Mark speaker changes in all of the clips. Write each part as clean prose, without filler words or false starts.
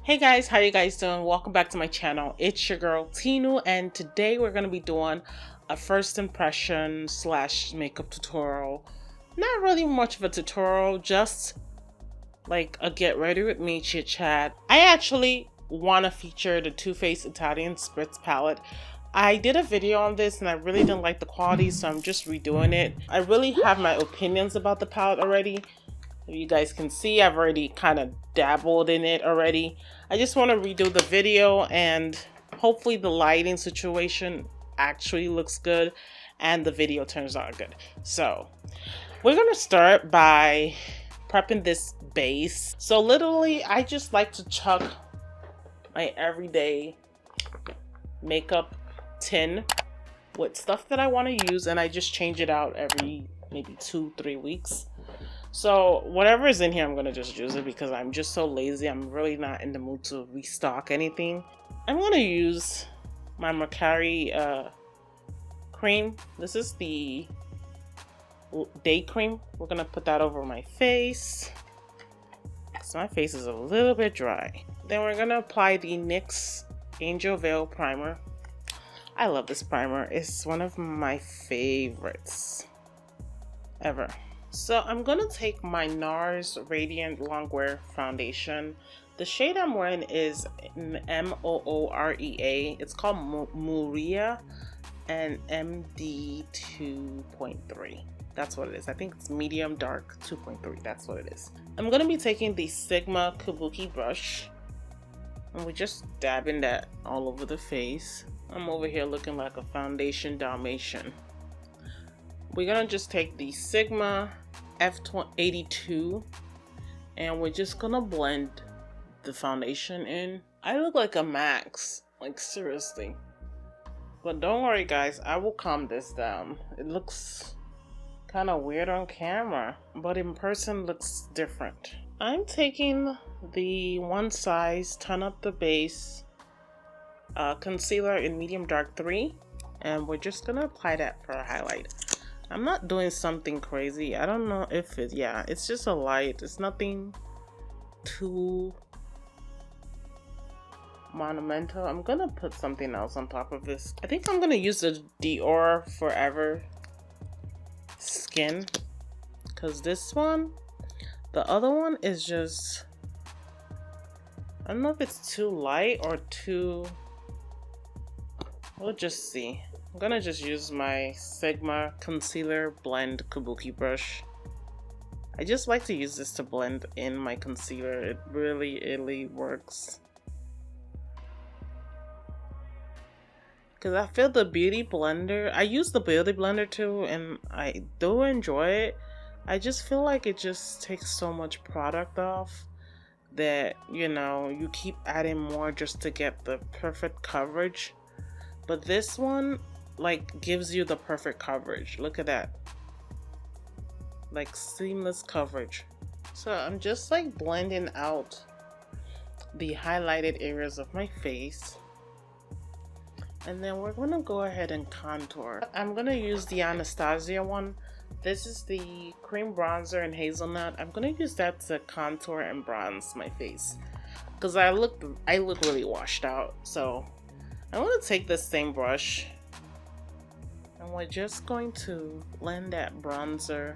Speaker 1: Hey guys, how you guys doing? Welcome back to my channel. It's your girl Tinu, and today we're going to be doing a first impression / makeup tutorial. Not really much of a tutorial, just like a get ready with me chit chat. I actually want to feature the Too Faced Italian Spritz palette. I did a video on this and I really didn't like the quality, so I'm just redoing it. I really have my opinions about the palette already. If you guys can see, I've already kind of dabbled in it already. I just want to redo the video, and hopefully the lighting situation actually looks good and the video turns out good. So we're going to start by prepping this base. So literally, I just like to chuck my everyday makeup tin with stuff that I want to use, and I just change it out every maybe 2-3 weeks. So whatever is in here, I'm gonna just use it because I'm just so lazy. I'm really not in the mood to restock anything. I'm gonna use my Makari cream. This is the day cream. We're gonna put that over my face, so my face is a little bit dry. Then we're gonna apply the NYX Angel Veil primer. I love this primer. It's one of my favorites ever. So I'm gonna take my NARS Radiant Longwear Foundation. The shade I'm wearing is Moorea. It's called Moorea and MD 2.3. That's what it is. I think it's medium dark 2.3. That's what it is. I'm gonna be taking the Sigma Kabuki brush, and we're just dabbing that all over the face. I'm over here looking like a foundation Dalmatian. We're gonna just take the Sigma F82 and we're just gonna blend the foundation in. I look like a Max, like seriously. But don't worry guys, I will calm this down. It looks kind of weird on camera, but in person looks different. I'm taking the One Size Turn Up the Base concealer in medium dark 3, and we're just gonna apply that for a highlight. I'm not doing something crazy. I don't know if it's just a light. It's nothing too monumental. I'm gonna put something else on top of this. I think I'm gonna use the DIOR Forever Skin, because this one, the other one is just, I don't know if it's too light or too, we'll just see. I'm gonna just use my Sigma Concealer Blend Kabuki brush. I just like to use this to blend in my concealer. It really works. Because I feel the Beauty blender, I use the Beauty blender too, and I do enjoy it. I just feel like it just takes so much product off that, you know, you keep adding more just to get the perfect coverage. But this one, like, gives you the perfect coverage. Look at that, like seamless coverage. So I'm just like blending out the highlighted areas of my face, and then we're gonna go ahead and contour. I'm gonna use the Anastasia one. This is the cream bronzer in Hazelnut. I'm gonna use that to contour and bronze my face because I look really washed out. So I'm gonna take this same brush, and we're just going to blend that bronzer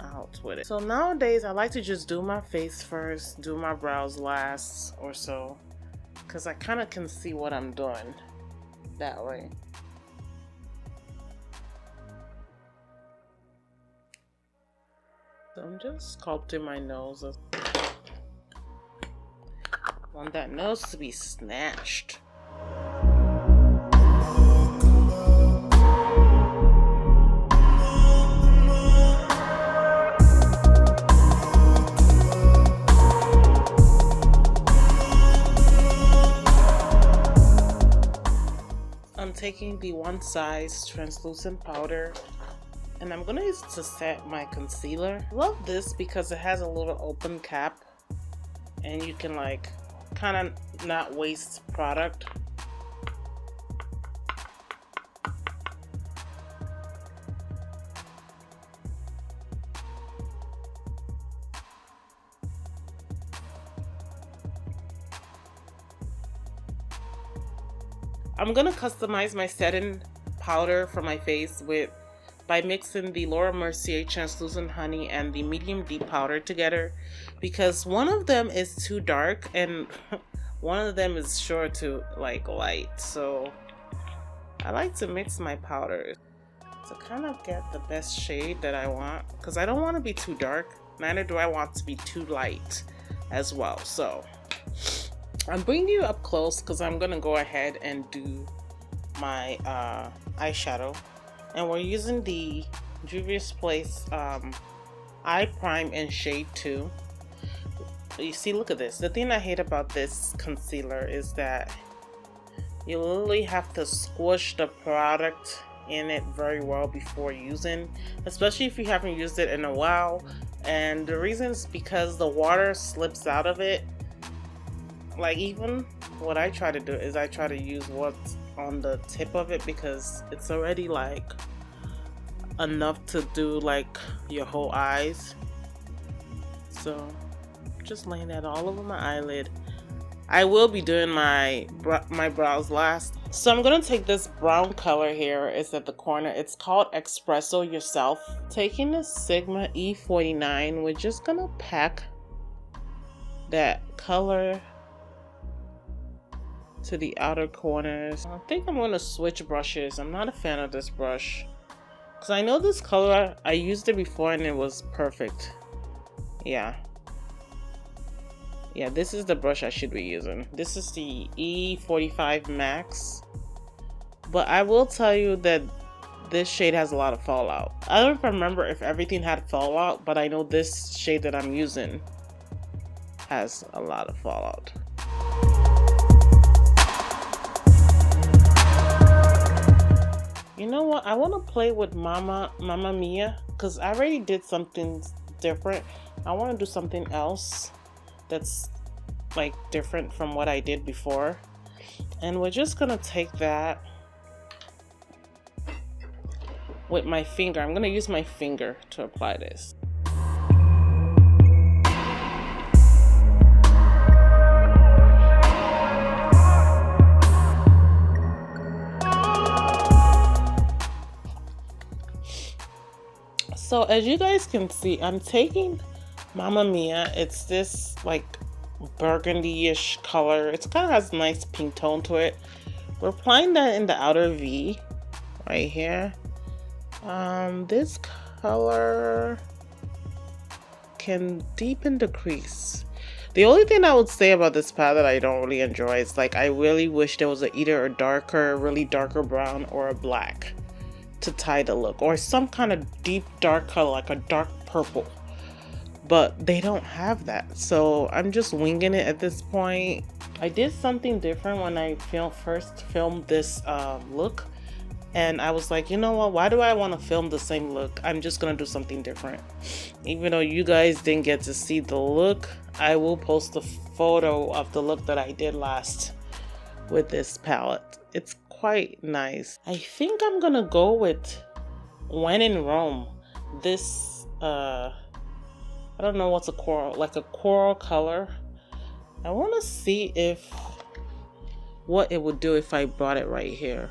Speaker 1: out with it. So nowadays I like to just do my face first, do my brows last or so, because I kind of can see what I'm doing that way. So I'm just sculpting my nose. I want that nose to be snatched. I'm taking the One Size translucent powder, and I'm gonna use it to set my concealer. I love this because it has a little open cap, and you can like kind of not waste product. I'm gonna customize my setting powder for my face by mixing the Laura Mercier Translucent Honey and the Medium Deep Powder together, because one of them is too dark and one of them is sure to like light. So I like to mix my powders to kind of get the best shade that I want, because I don't want to be too dark, neither do I want to be too light as well. So I'm bringing you up close because I'm gonna go ahead and do my eyeshadow, and we're using the Juvia Spritz Eye Prime in shade 2. You see, look at this. The thing I hate about this concealer is that you literally have to squish the product in it very well before using, especially if you haven't used it in a while. And the reason is because the water slips out of it. Like, even what I try to do is I try to use what's on the tip of it, because it's already like enough to do like your whole eyes. So just laying that all over my eyelid. I will be doing my brows last. So I'm gonna take this brown color here. It's at the corner. It's called Espresso Yourself. Taking the Sigma E49, we're just gonna pack that color to the outer corners. I think I'm gonna switch brushes. I'm not a fan of this brush because I know this color, I used it before and it was perfect. Yeah, this is the brush I should be using. This is the E45 Max, but I will tell you that this shade has a lot of fallout. I don't remember if everything had fallout, but I know this shade that I'm using has a lot of fallout. You know what? I want to play with Mamma Mia, because I already did something different. I want to do something else that's like different from what I did before. And we're just going to take that with my finger. I'm going to use my finger to apply this. So as you guys can see, I'm taking Mamma Mia. It's this like burgundy-ish color. It kind of has a nice pink tone to it. We're applying that in the outer V right here. This color can deepen the crease. The only thing I would say about this palette I don't really enjoy is like I really wish there was either a darker, really darker brown or a black to tie the look, or some kind of deep dark color like a dark purple, but they don't have that. So I'm just winging it at this point. I did something different when I first filmed this look, and I was like, you know what, why do I want to film the same look? I'm just gonna do something different. Even though you guys didn't get to see the look, I will post a photo of the look that I did last with this palette. It's quite nice. I think I'm gonna go with When in Rome. This I don't know what's a coral, like a coral color. I want to see what it would do if I brought it right here,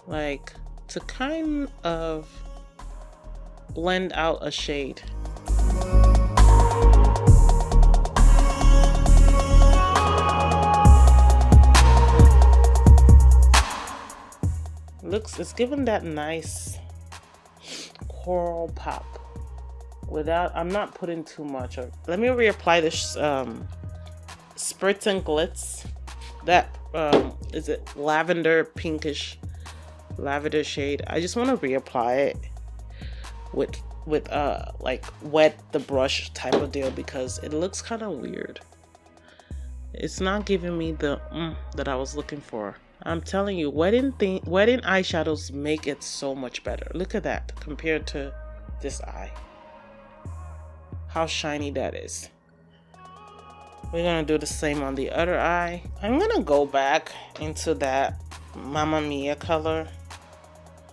Speaker 1: like to kind of blend out a shade. It's given that nice coral pop without, I'm not putting too much of. Let me reapply this Spritz and Glitz. That is it lavender, pinkish lavender shade. I just want to reapply it with like wet the brush type of deal, because it looks kind of weird. It's not giving me the that I was looking for. I'm telling you, wedding eyeshadows make it so much better. Look at that compared to this eye. How shiny that is. We're gonna do the same on the other eye. I'm gonna go back into that Mamma Mia color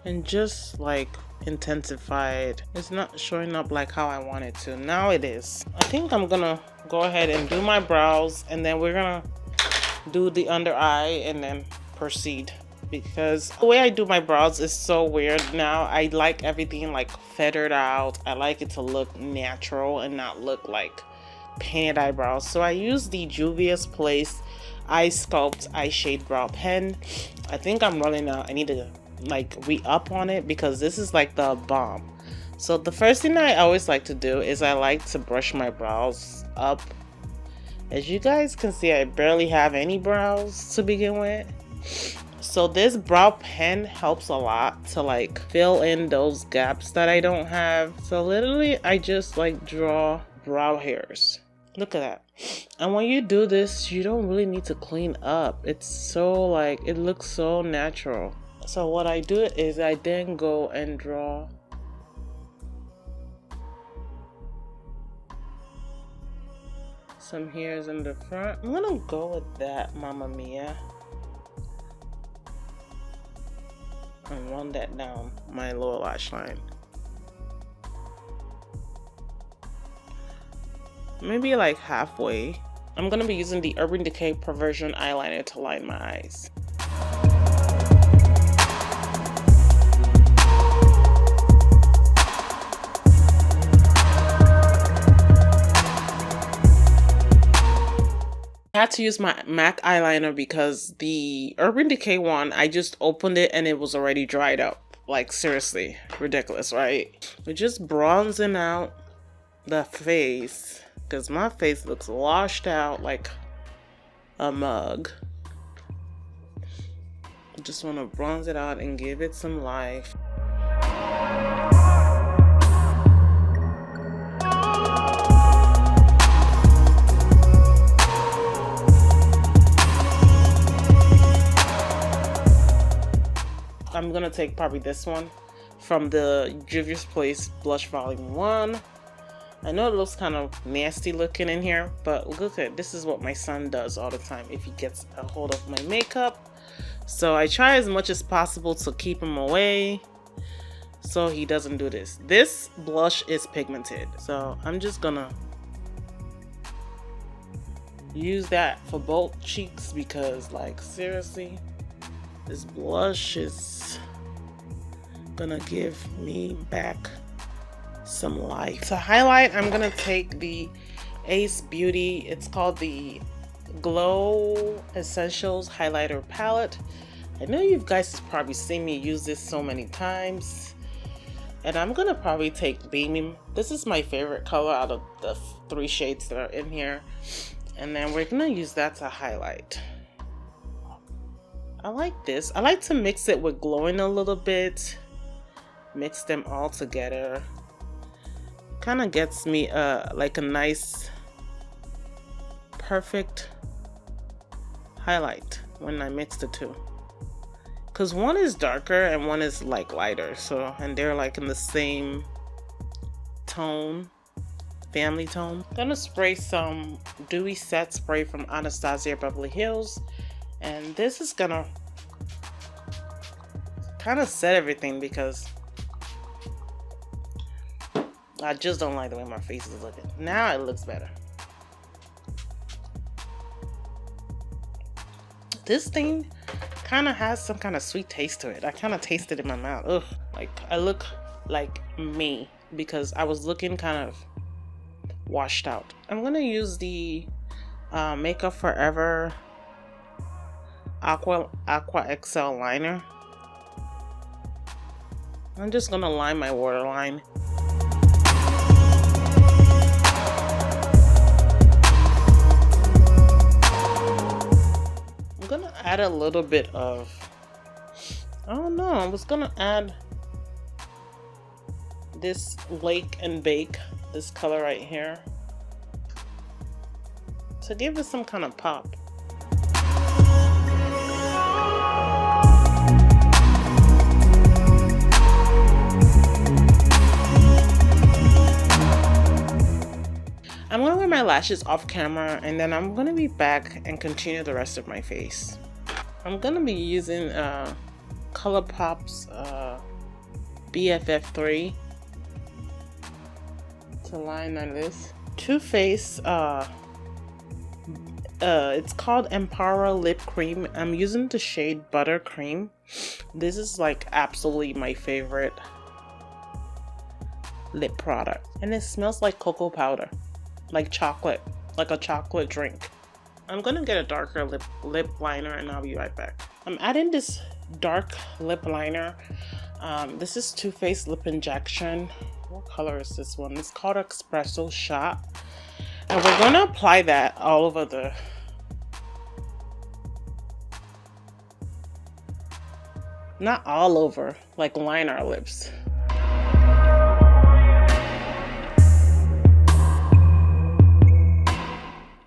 Speaker 1: and just like intensified. It's not showing up like how I want it to. Now it is. I think I'm gonna go ahead and do my brows, and then we're gonna do the under eye and then proceed, because the way I do my brows is so weird now. I like everything like feathered out. I like it to look natural and not look like painted eyebrows. So I use the Juvia's Place Eye Sculpt Eye Shade Brow Pen. I think I'm running out. I need to like re-up on it because this is like the bomb. So the first thing I always like to do is I like to brush my brows up. As you guys can see, I barely have any brows to begin with. So this brow pen helps a lot to like fill in those gaps that I don't have. So literally I just like draw brow hairs. Look at that. And when you do this, you don't really need to clean up. It's so like, it looks so natural. So what I do is I then go and draw some hairs in the front. I'm gonna go with that, Mamma Mia. And run that down my lower lash line. Maybe like halfway. I'm gonna be using the Urban Decay Perversion eyeliner to line my eyes. I had to use my MAC eyeliner because the Urban Decay one, I just opened it and it was already dried up. Like seriously, ridiculous, right? We're just bronzing out the face because my face looks washed out like a mug. I just want to bronze it out and give it some life. I'm gonna take probably this one from the Juvia's Place Blush Volume 1. I know it looks kind of nasty looking in here, but look at this is what my son does all the time if he gets a hold of my makeup. So I try as much as possible to keep him away so he doesn't do this. This blush is pigmented, so I'm just gonna use that for both cheeks because like seriously, this blush is gonna give me back some life. To highlight, I'm gonna take the Ace Beauty. It's called the Glow Essentials Highlighter Palette. I know you guys have probably seen me use this so many times. And I'm gonna probably take Beaming. This is my favorite color out of the 3 shades that are in here. And then we're gonna use that to highlight. I like this. I like to mix it with glowing a little bit. Mix them all together. Kind of gets me like a nice, perfect highlight when I mix the two. Because one is darker and one is like lighter. So, and they're like in the same tone, family tone. I'm gonna spray some Dewy Set Spray from Anastasia Beverly Hills. And this is gonna kind of set everything because I just don't like the way my face is looking. Now it looks better. This thing kind of has some kind of sweet taste to it. I kind of taste it in my mouth. Ugh, like I look like me because I was looking kind of washed out. I'm gonna use the Makeup Forever Aqua XL liner. I'm just gonna line my waterline. I'm gonna add a little bit of, I don't know, I was gonna add this Lake and Bake, this color right here, to give it some kind of pop. I'm gonna wear my lashes off camera and then I'm gonna be back and continue the rest of my face. I'm gonna be using ColourPop's BFF3 to line my list. Too Faced, it's called Empowera Lip Cream. I'm using the shade Buttercream. This is like absolutely my favorite lip product, and it smells like cocoa powder, like chocolate, like a chocolate drink. I'm gonna get a darker lip liner and I'll be right back. I'm adding this dark lip liner. This is Too Faced Lip Injection. What color is this one? It's called Espresso Shot, and we're gonna apply that all over the not all over, like line our lips.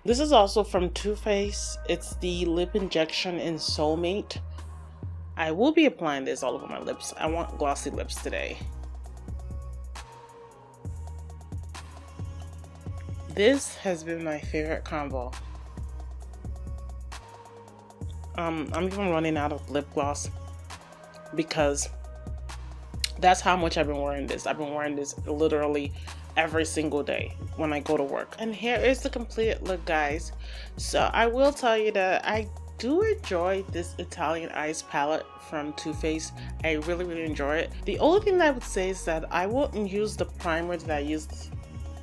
Speaker 1: This is also from Too Faced. It's the lip injection in Soulmate. I will be applying this all over my lips. I want glossy lips today. This has been my favorite combo. I'm even running out of lip gloss because that's how much I've been wearing this. I've been wearing this literally every single day when I go to work. And here is the completed look, guys. So I will tell you that I do enjoy this Italian Eyes palette from Too Faced. I really enjoy it. The only thing that I would say is that I wouldn't use the primer that I used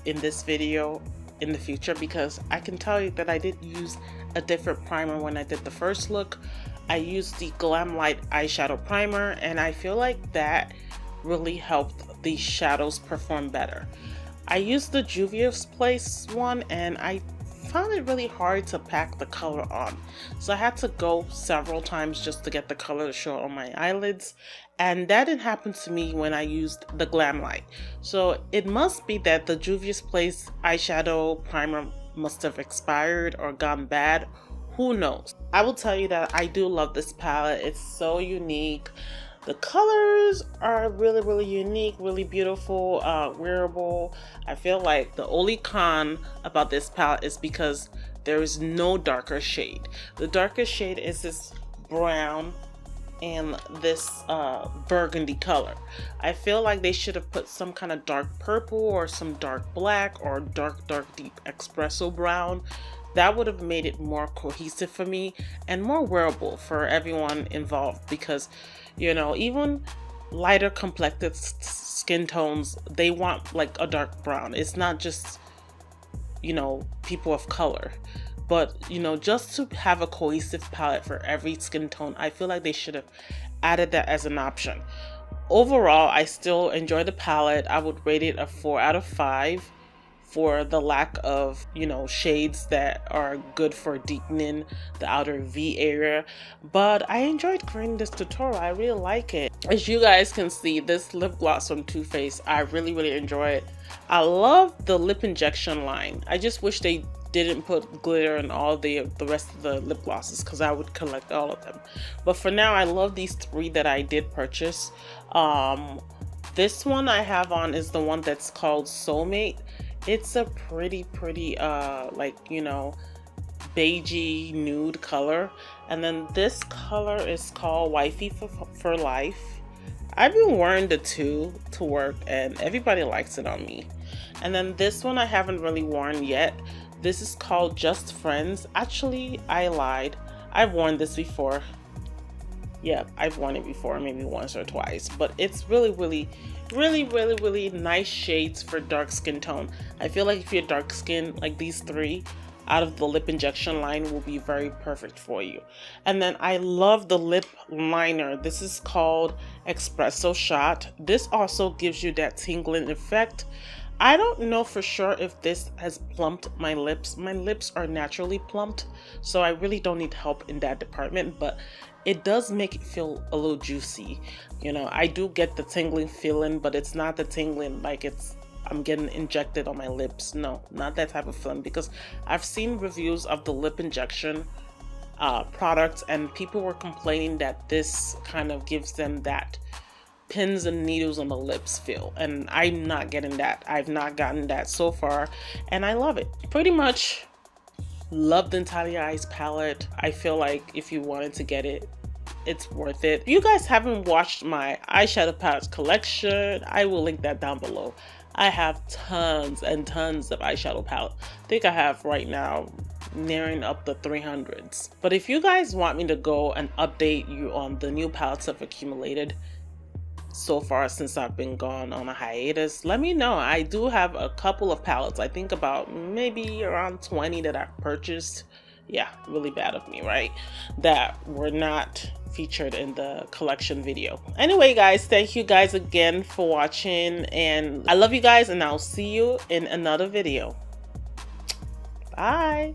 Speaker 1: in this video in the future, because I can tell you that I did use a different primer when I did the first look. I used the Glam Light eyeshadow primer, and I feel like that really helped the shadows perform better. I used the Juvia's Place one, and I found it really hard to pack the color on. So I had to go several times just to get the color to show on my eyelids. And that didn't happen to me when I used the Glam Light. So it must be that the Juvia's Place eyeshadow primer must have expired or gone bad. Who knows? I will tell you that I do love this palette. It's so unique. The colors are really unique, really beautiful, wearable. I feel like the only con about this palette is because there is no darker shade. The darkest shade is this brown and this burgundy color. I feel like they should have put some kind of dark purple or some dark black or dark deep espresso brown. That would have made it more cohesive for me and more wearable for everyone involved, because you know, even lighter complected skin tones, they want like a dark brown. It's not just, you know, people of color, but you know, just to have a cohesive palette for every skin tone, I feel like they should have added that as an option. Overall, I still enjoy the palette. I would rate it a 4 out of 5 for the lack of, you know, shades that are good for deepening the outer V area. But I enjoyed creating this tutorial. I really like it. As you guys can see, this lip gloss from Too Faced, I really enjoy it. I love the lip injection line. I just wish they didn't put glitter in all the rest of the lip glosses, because I would collect all of them. But for now, I love these 3 that I did purchase. This one I have on is the one that's called Soulmate. It's a pretty like, you know, beigey nude color. And then this color is called Wifey for Life. I've been wearing the 2 to work and everybody likes it on me. And then this one I haven't really worn yet. This is called Just Friends. Actually, I lied. I've worn this before. Yeah, I've worn it before, maybe once or twice. But it's really nice shades for dark skin tone. I feel like if you're dark skin, like these 3 out of the lip injection line will be very perfect for you. And then I love the lip liner. This is called Espresso Shot. This also gives you that tingling effect. I don't know for sure if this has plumped my lips. My lips are naturally plumped, so I really don't need help in that department, but it does make it feel a little juicy. You know, I do get the tingling feeling, but it's not the tingling like I'm getting injected on my lips. No, not that type of feeling, because I've seen reviews of the lip injection products and people were complaining that this kind of gives them that pins and needles on the lips feel, and I'm not getting that. I've not gotten that so far, and I love it. Pretty much love the Italian Eyes palette. I feel like if you wanted to get it, it's worth it. If you guys haven't watched my eyeshadow palettes collection, I will link that down below. I have tons and tons of eyeshadow palette. I think I have right now nearing up the 300s. But if you guys want me to go and update you on the new palettes I've accumulated so far since I've been gone on a hiatus, let me know. I do have a couple of palettes. I think about maybe around 20 that I've purchased. Yeah, really bad of me, right? That were not featured in the collection video. Anyway, guys, thank you guys again for watching, and I love you guys, and I'll see you in another video. Bye.